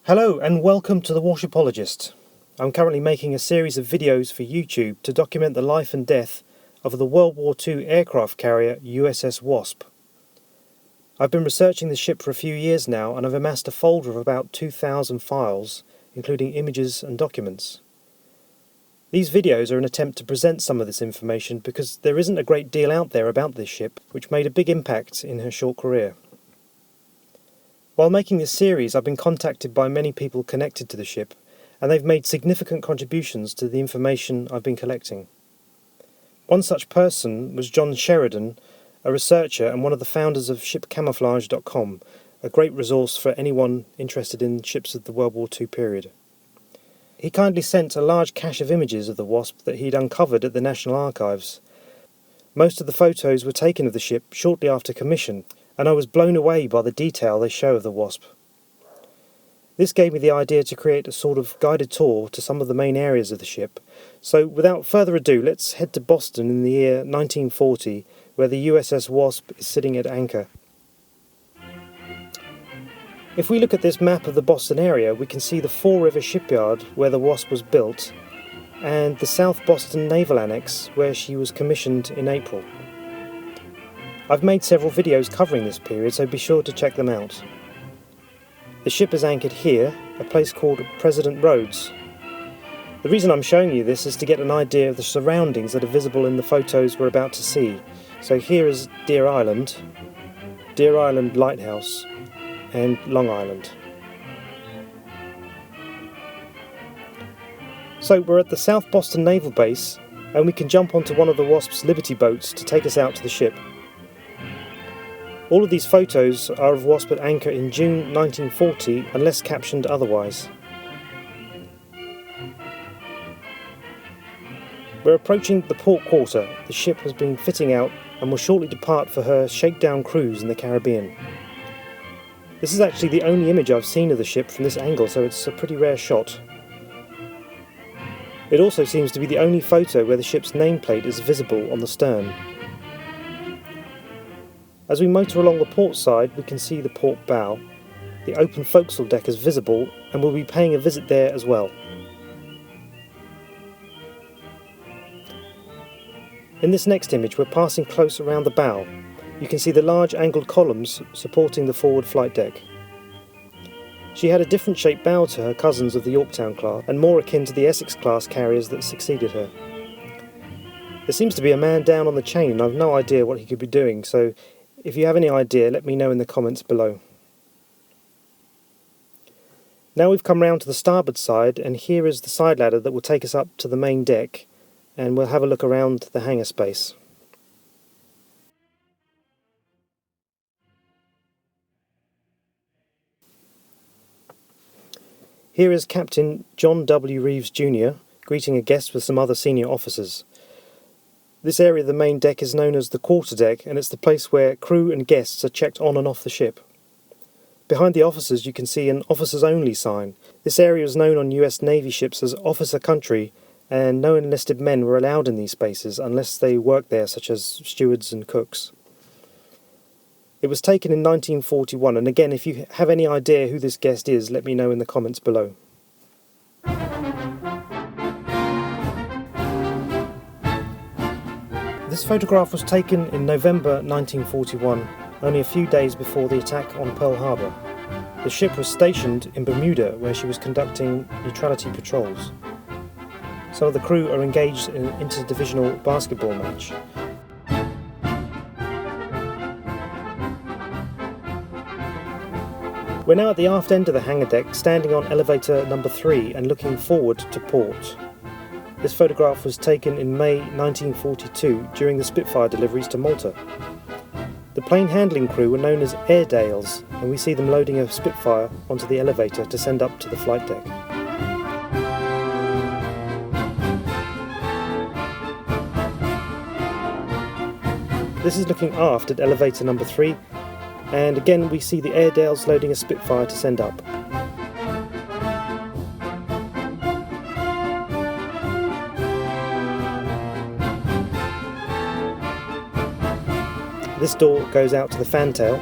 Hello and welcome to The Warshipologist. I'm currently making a series of videos for YouTube to document the life and death of the World War II aircraft carrier USS Wasp. I've been researching the ship for a few years now and I've amassed a folder of about 2,000 files, including images and documents. These videos are an attempt to present some of this information because there isn't a great deal out there about this ship, which made a big impact in her short career. While making this series, I've been contacted by many people connected to the ship, and they've made significant contributions to the information I've been collecting. One such person was John Sheridan, a researcher and one of the founders of shipcamouflage.com, a great resource for anyone interested in ships of the World War II period. He kindly sent a large cache of images of the Wasp that he'd uncovered at the National Archives. Most of the photos were taken of the ship shortly after commission, and I was blown away by the detail they show of the Wasp. This gave me the idea to create a sort of guided tour to some of the main areas of the ship. So without further ado, let's head to Boston in the year 1940, where the USS Wasp is sitting at anchor. If we look at this map of the Boston area, we can see the Fall River shipyard where the Wasp was built, and the South Boston Naval Annex where she was commissioned in April. I've made several videos covering this period, so be sure to check them out. The ship is anchored here, a place called President Rhodes. The reason I'm showing you this is to get an idea of the surroundings that are visible in the photos we're about to see. So here is Deer Island Lighthouse, and Long Island. So we're at the South Boston Naval Base, and we can jump onto one of the Wasp's Liberty boats to take us out to the ship. All of these photos are of Wasp at anchor in June 1940, unless captioned otherwise. We're approaching the port quarter. The ship has been fitting out and will shortly depart for her shakedown cruise in the Caribbean. This is actually the only image I've seen of the ship from this angle, so it's a pretty rare shot. It also seems to be the only photo where the ship's nameplate is visible on the stern. As we motor along the port side, we can see the port bow. The open forecastle deck is visible, and we'll be paying a visit there as well. In this next image, we're passing close around the bow. You can see the large angled columns supporting the forward flight deck. She had a different shaped bow to her cousins of the Yorktown class, and more akin to the Essex class carriers that succeeded her. There seems to be a man down on the chain, and I've no idea what he could be doing, so if you have any idea, let me know in the comments below. Now we've come round to the starboard side, and here is the side ladder that will take us up to the main deck, and we'll have a look around the hangar space. Here is Captain John W. Reeves Jr. greeting a guest with some other senior officers. This area of the main deck is known as the quarterdeck, and it's the place where crew and guests are checked on and off the ship. Behind the officers you can see an Officers Only sign. This area is known on US Navy ships as Officer Country, and no enlisted men were allowed in these spaces unless they worked there, such as stewards and cooks. It was taken in 1941, and again, if you have any idea who this guest is, let me know in the comments below. This photograph was taken in November 1941, only a few days before the attack on Pearl Harbor. The ship was stationed in Bermuda, where she was conducting neutrality patrols. Some of the crew are engaged in an interdivisional basketball match. We're now at the aft end of the hangar deck, standing on elevator number 3 and looking forward to port. This photograph was taken in May 1942 during the Spitfire deliveries to Malta. The plane handling crew were known as Airedales, and we see them loading a Spitfire onto the elevator to send up to the flight deck. This is looking aft at elevator number 3, and again we see the Airedales loading a Spitfire to send up. This door goes out to the fantail,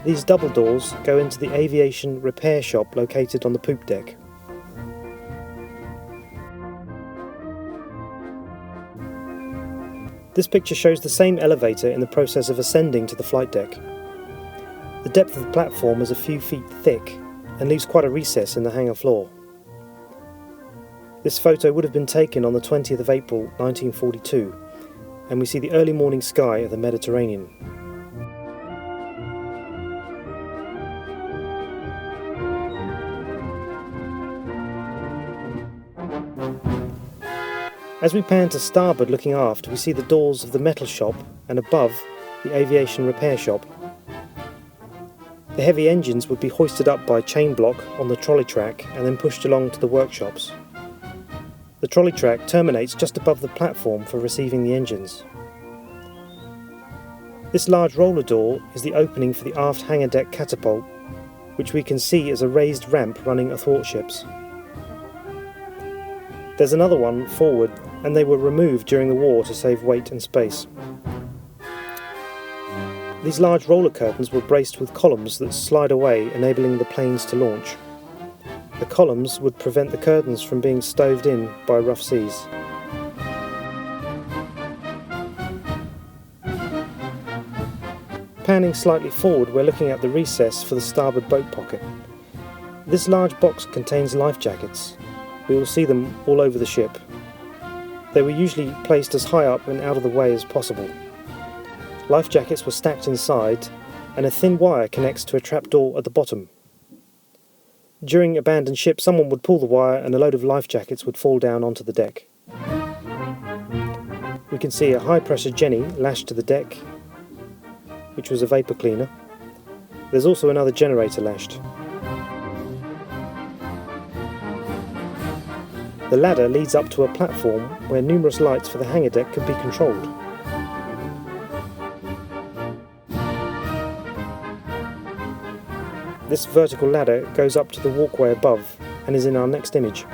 These double doors go into the aviation repair shop located on the poop deck. This picture shows the same elevator in the process of ascending to the flight deck. The depth of the platform is a few feet thick and leaves quite a recess in the hangar floor. This photo would have been taken on the 20th of April 1942, and we see the early morning sky of the Mediterranean. As we pan to starboard looking aft, we see the doors of the metal shop and above the aviation repair shop. The heavy engines would be hoisted up by chain block on the trolley track and then pushed along to the workshops. The trolley track terminates just above the platform for receiving the engines. This large roller door is the opening for the aft hangar deck catapult, which we can see as a raised ramp running athwartships. There's another one forward, and they were removed during the war to save weight and space. These large roller curtains were braced with columns that slide away, enabling the planes to launch. The columns would prevent the curtains from being stoved in by rough seas. Panning slightly forward, we're looking at the recess for the starboard boat pocket. This large box contains life jackets. We will see them all over the ship. They were usually placed as high up and out of the way as possible. Life jackets were stacked inside, and a thin wire connects to a trapdoor at the bottom. During abandoned ship, someone would pull the wire and a load of life jackets would fall down onto the deck. We can see a high-pressure jenny lashed to the deck, which was a vapour cleaner. There's also another generator lashed. The ladder leads up to a platform where numerous lights for the hangar deck could be controlled. This vertical ladder goes up to the walkway above and is in our next image.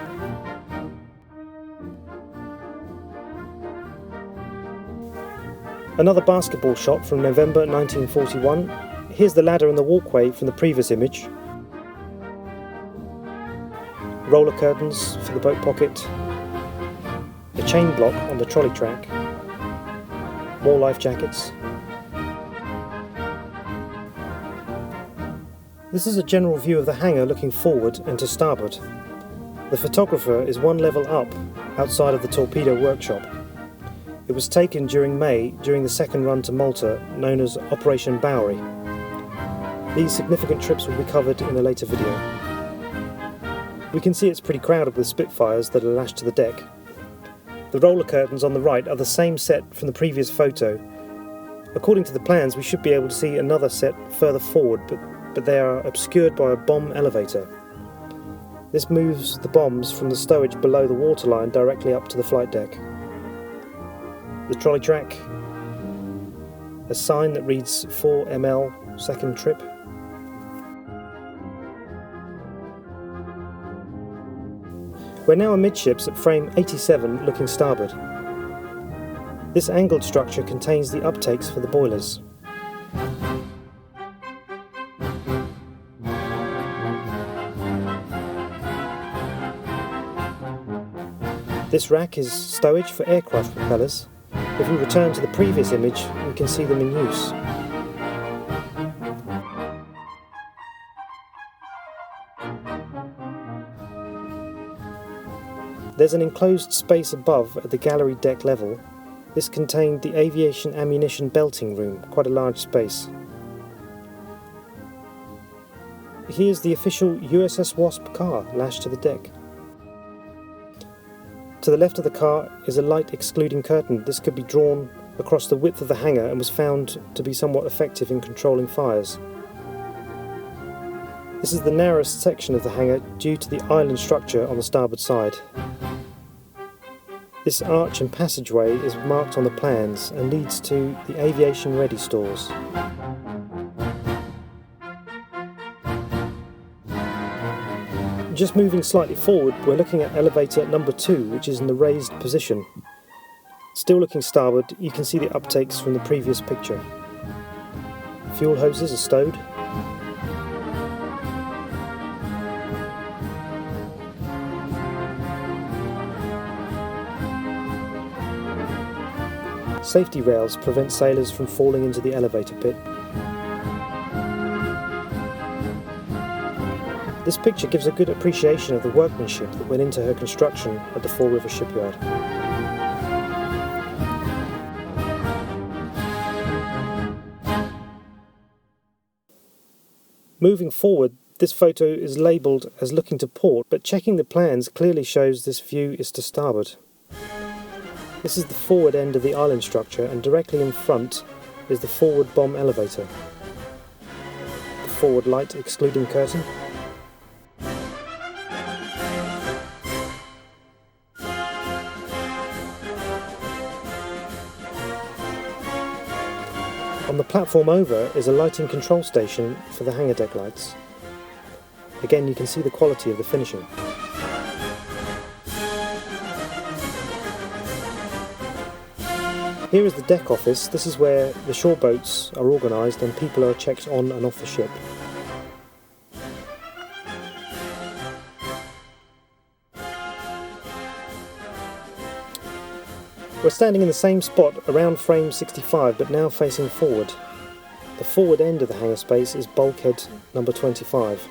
Another basketball shot from November 1941. Here's the ladder and the walkway from the previous image. Roller curtains for the boat pocket. The chain block on the trolley track. More life jackets. This is a general view of the hangar looking forward and to starboard. The photographer is one level up outside of the torpedo workshop. It was taken during May during the second run to Malta, known as Operation Bowery. These significant trips will be covered in a later video. We can see it's pretty crowded with Spitfires that are lashed to the deck. The roller curtains on the right are the same set from the previous photo. According to the plans, we should be able to see another set further forward, but they are obscured by a bomb elevator. This moves the bombs from the stowage below the waterline directly up to the flight deck. The trolley track, a sign that reads 4 ml second trip. We're now amidships at frame 87 looking starboard. This angled structure contains the uptakes for the boilers. This rack is stowage for aircraft propellers. If we return to the previous image, we can see them in use. There's an enclosed space above at the gallery deck level. This contained the aviation ammunition belting room, quite a large space. Here's the official USS Wasp car lashed to the deck. To the left of the car is a light excluding curtain. This could be drawn across the width of the hangar and was found to be somewhat effective in controlling fires. This is the narrowest section of the hangar due to the island structure on the starboard side. This arch and passageway is marked on the plans and leads to the aviation ready stores. Just moving slightly forward, we're looking at elevator number 2, which is in the raised position. Still looking starboard, you can see the uptakes from the previous picture. Fuel hoses are stowed. Safety rails prevent sailors from falling into the elevator pit. This picture gives a good appreciation of the workmanship that went into her construction at the Fall River shipyard. Moving forward, this photo is labelled as looking to port, but checking the plans clearly shows this view is to starboard. This is the forward end of the island structure, and directly in front is the forward bomb elevator. The forward light excluding curtain. On the platform over is a lighting control station for the hangar deck lights. Again, you can see the quality of the finishing. Here is the deck office. This is where the shore boats are organised and people are checked on and off the ship. We're standing in the same spot around frame 65, but now facing forward. The forward end of the hangar space is bulkhead number 25.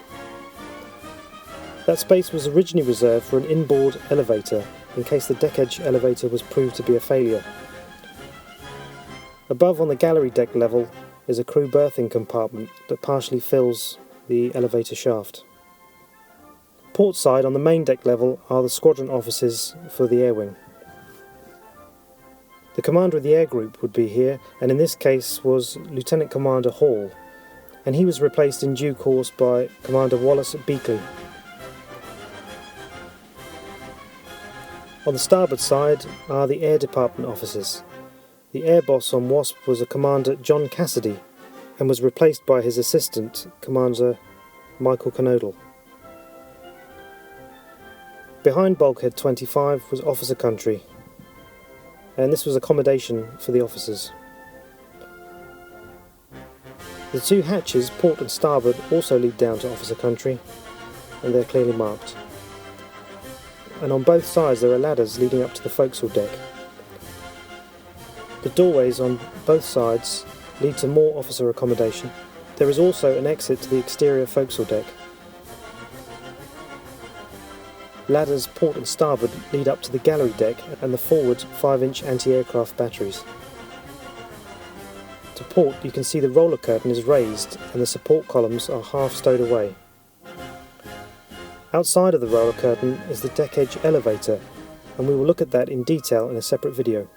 That space was originally reserved for an inboard elevator in case the deck edge elevator was proved to be a failure. Above on the gallery deck level is a crew berthing compartment that partially fills the elevator shaft. Port side on the main deck level are the squadron offices for the air wing. The commander of the air group would be here, and in this case was Lieutenant Commander Hall, and he was replaced in due course by Commander Wallace Beakley. On the starboard side are the air department officers. The air boss on Wasp was a Commander John Cassidy, and was replaced by his assistant, Commander Michael Canodal. Behind bulkhead 25 was officer country, and this was accommodation for the officers. The two hatches, port and starboard, also lead down to officer country, and they're clearly marked. And on both sides there are ladders leading up to the forecastle deck. The doorways on both sides lead to more officer accommodation. There is also an exit to the exterior forecastle deck. Ladders port and starboard lead up to the gallery deck and the forward 5-inch anti-aircraft batteries. To port, you can see the roller curtain is raised and the support columns are half stowed away. Outside of the roller curtain is the deck edge elevator, and we will look at that in detail in a separate video.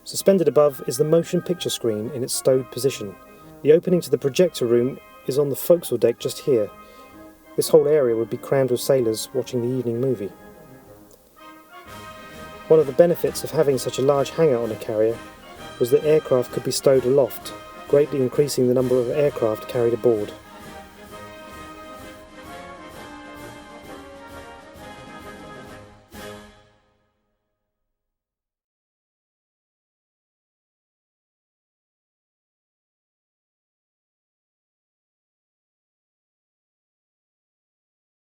Suspended above is the motion picture screen in its stowed position. The opening to the projector room is on the forecastle deck just here. This whole area would be crammed with sailors watching the evening movie. One of the benefits of having such a large hangar on a carrier was that aircraft could be stowed aloft, greatly increasing the number of aircraft carried aboard.